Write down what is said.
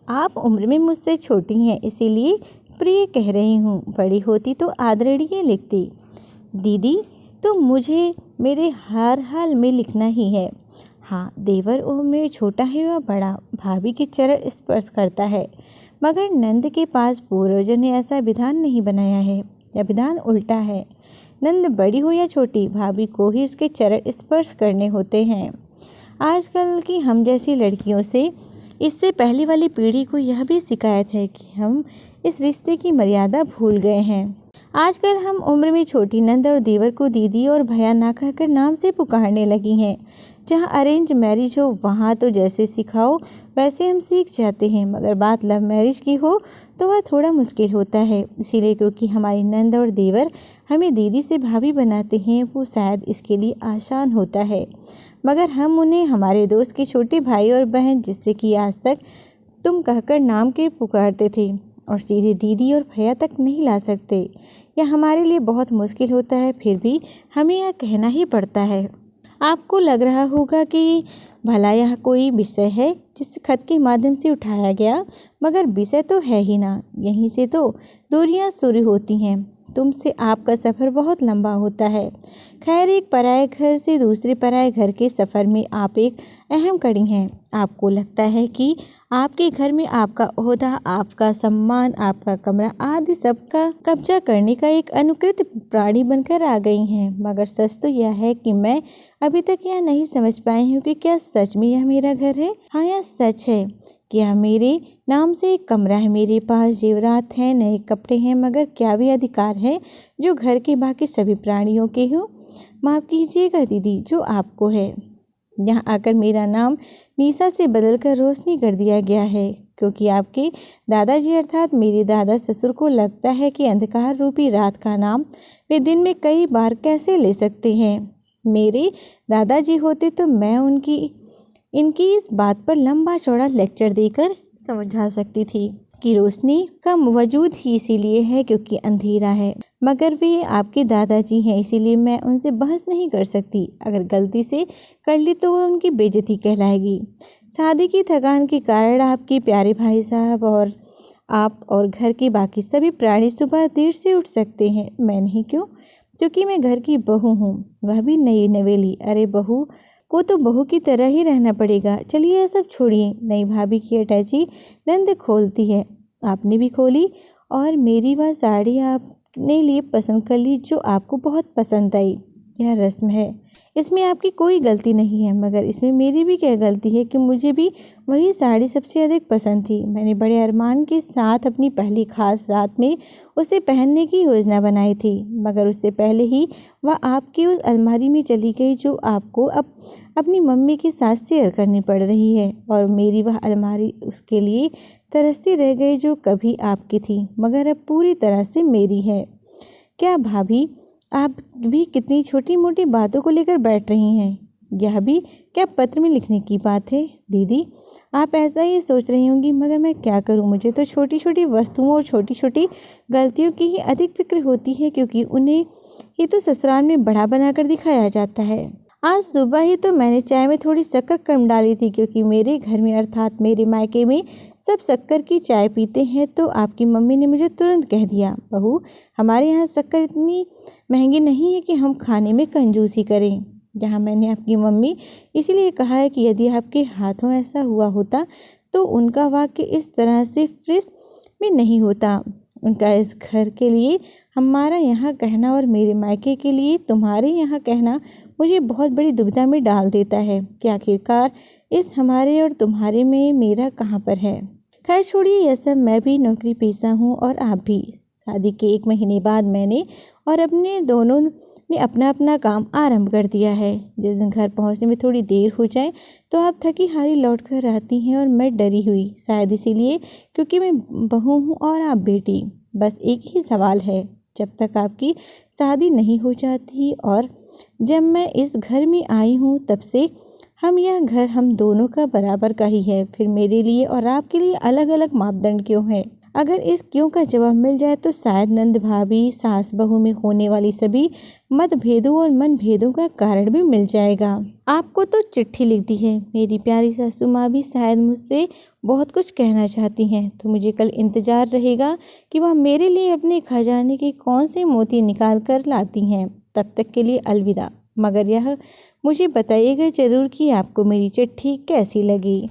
आप उम्र में मुझसे छोटी हैं, इसीलिए प्रिय कह रही हूँ। बड़ी होती तो आदरणीय लिखती। दीदी, तो मुझे मेरे हर हाल में लिखना ही है। हाँ, देवर उम्र में छोटा है व बड़ा भाभी के चरण स्पर्श करता है, मगर नंद के पास पूर्वजों ने ऐसा विधान नहीं बनाया है। यह विधान उल्टा है। नंद बड़ी हो या छोटी, भाभी को ही उसके चरण स्पर्श करने होते हैं। आजकल की हम जैसी लड़कियों से इससे पहले वाली पीढ़ी को यह भी शिकायत है कि हम इस रिश्ते की मर्यादा भूल गए हैं। आजकल हम उम्र में छोटी नंद और देवर को दीदी और भैया ना कहकर नाम से पुकारने लगी हैं। जहाँ अरेंज मैरिज हो वहाँ तो जैसे सिखाओ वैसे हम सीख जाते हैं, मगर बात लव मैरिज की हो तो वह थोड़ा मुश्किल होता है। इसीलिए क्योंकि हमारी नंद और देवर हमें दीदी से भाभी बनाते हैं, वो शायद इसके लिए आसान होता है, मगर हम उन्हें हमारे दोस्त के छोटे भाई और बहन, जिससे कि आज तक तुम कहकर नाम के पुकारते थे और सीधे दीदी और भैया तक नहीं ला सकते, यह हमारे लिए बहुत मुश्किल होता है। फिर भी हमें यह कहना ही पड़ता है। आपको लग रहा होगा कि भला यह कोई विषय है जिस खत के माध्यम से उठाया गया, मगर विषय तो है ही ना। यहीं से तो दूरियां शुरू होती हैं। तुमसे आपका सफ़र बहुत लंबा होता है। खैर, एक पराये घर से दूसरे पराये घर के सफ़र में आप एक अहम कड़ी हैं। आपको लगता है कि आपके घर में आपका ओहदा, आपका सम्मान, आपका कमरा आदि सबका कब्जा करने का एक अनुकृत प्राणी बनकर आ गई हैं, मगर सच तो यह है कि मैं अभी तक यह नहीं समझ पाई हूँ कि क्या सच में यह मेरा घर है। हाँ, यह सच है कि यह मेरे नाम से एक कमरा है। मेरे पास जेवरात हैं, नए कपड़े हैं, मगर क्या वे अधिकार है जो घर के बाकी सभी प्राणियों के हो? माफ़ कीजिएगा दीदी, जो आपको है। यहाँ आकर मेरा नाम निशा से बदलकर रोशनी कर दिया गया है, क्योंकि आपके दादाजी अर्थात मेरे दादा ससुर को लगता है कि अंधकार रूपी रात का नाम वे दिन में कई बार कैसे ले सकते हैं। मेरे दादाजी होते तो मैं इनकी इस बात पर लंबा चौड़ा लेक्चर देकर समझा सकती थी कि रोशनी का वजूद ही इसीलिए है क्योंकि अंधेरा है, मगर वे आपके दादाजी हैं, इसीलिए मैं उनसे बहस नहीं कर सकती। अगर गलती से कर ली तो वह उनकी बेइज्जती कहलाएगी। शादी की थकान के कारण आपके प्यारे भाई साहब और आप और घर के बाकी सभी प्राणी सुबह देर से उठ सकते हैं, मैं नहीं। क्यों? क्योंकि मैं घर की बहू हूँ, वह भी नई नवेली। अरे, बहू को तो बहू की तरह ही रहना पड़ेगा। चलिए यह सब छोड़िए। नई भाभी की अटैची नंद खोलती है। आपने भी खोली और मेरी वह साड़ी आपने लिए पसंद कर ली जो आपको बहुत पसंद आई। यह रस्म है, इसमें आपकी कोई गलती नहीं है, मगर इसमें मेरी भी क्या गलती है कि मुझे भी वही साड़ी सबसे अधिक पसंद थी। मैंने बड़े अरमान के साथ अपनी पहली खास रात में उसे पहनने की योजना बनाई थी, मगर उससे पहले ही वह आपकी उस अलमारी में चली गई जो आपको अब अपनी मम्मी के साथ शेयर करनी पड़ रही है, और मेरी वह अलमारी उसके लिए तरसती रह गई जो कभी आपकी थी मगर अब पूरी तरह से मेरी है। क्या भाभी, आप भी कितनी छोटी मोटी बातों को लेकर बैठ रही हैं? यह भी क्या पत्र में लिखने की बात है? दीदी, आप ऐसा ही सोच रही होंगी, मगर मैं क्या करूं? मुझे तो छोटी छोटी वस्तुओं और छोटी छोटी गलतियों की ही अधिक फिक्र होती है, क्योंकि उन्हें ही तो ससुराल में बड़ा बनाकर दिखाया जाता है। आज सुबह ही तो मैंने चाय में थोड़ी शक्कर कम डाली थी, क्योंकि मेरे घर में अर्थात मेरे मायके में सब शक्कर की चाय पीते हैं। तो आपकी मम्मी ने मुझे तुरंत कह दिया, बहू, हमारे यहाँ शक्कर इतनी महंगी नहीं है कि हम खाने में कंजूसी करें। जहाँ मैंने आपकी मम्मी इसीलिए कहा है कि यदि आपके हाथों ऐसा हुआ होता तो उनका वाक्य इस तरह से फ्रिज में नहीं होता। उनका इस घर के लिए हमारा यहाँ कहना और मेरे मायके के लिए तुम्हारे यहाँ कहना मुझे बहुत बड़ी दुविधा में डाल देता है कि आखिरकार इस हमारे और तुम्हारे में मेरा कहाँ पर है। खैर छोड़िए यह सब। मैं भी नौकरी पेशा हूँ और आप भी। शादी के 1 महीने बाद मैंने और अपने दोनों ने अपना अपना काम आरंभ कर दिया है। जिस दिन घर पहुँचने में थोड़ी देर हो जाए तो आप थकी हारी लौट कर आती हैं और मैं डरी हुई, शायद इसीलिए क्योंकि मैं बहू हूँ और आप बेटी। बस एक ही सवाल है, जब तक आपकी शादी नहीं हो जाती और जब मैं इस घर में आई हूँ तब से यह घर हम दोनों का बराबर का ही है, फिर मेरे लिए और आपके लिए अलग अलग मापदंड क्यों है? अगर इस क्यों का जवाब मिल जाए तो शायद नंद भाभी सास बहू में होने वाली सभी मतभेदों और मनभेदों का कारण भी मिल जाएगा। आपको तो चिट्ठी लिख दी है। मेरी प्यारी सासू माँ भी शायद मुझसे बहुत कुछ कहना चाहती हैं, तो मुझे कल इंतज़ार रहेगा कि वह मेरे लिए अपने खजाने के कौन से मोती निकाल कर लाती हैं। तब तक के लिए अलविदा। मगर यह मुझे बताइएगा ज़रूर कि आपको मेरी चिट्ठी कैसी लगी।